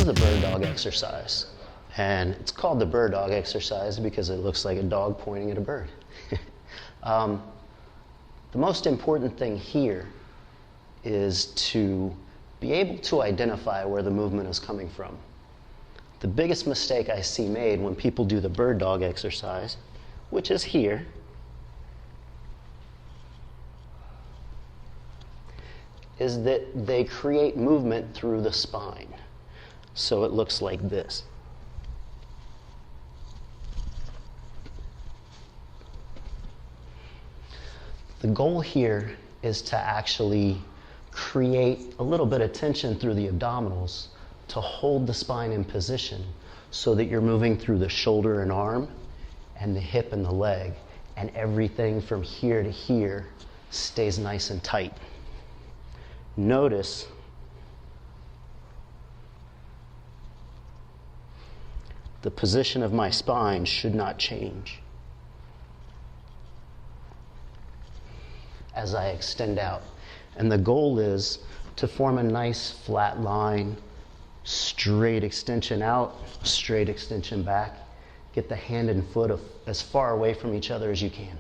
the bird dog exercise. And it's called the bird dog exercise because it looks like a dog pointing at a bird. The most important thing here is to be able to identify where the movement is coming from. The biggest mistake I see made when people do the bird dog exercise, which is here, is that they create movement through the spine. So it looks like this. The goal here is to actually create a little bit of tension through the abdominals to hold the spine in position so that you're moving through the shoulder and arm and the hip and the leg, and everything from here to here stays nice and tight. Notice the position of my spine should not change as I extend out. And the goal is to form a nice flat line, straight extension out, straight extension back. Get the hand and foot as far away from each other as you can.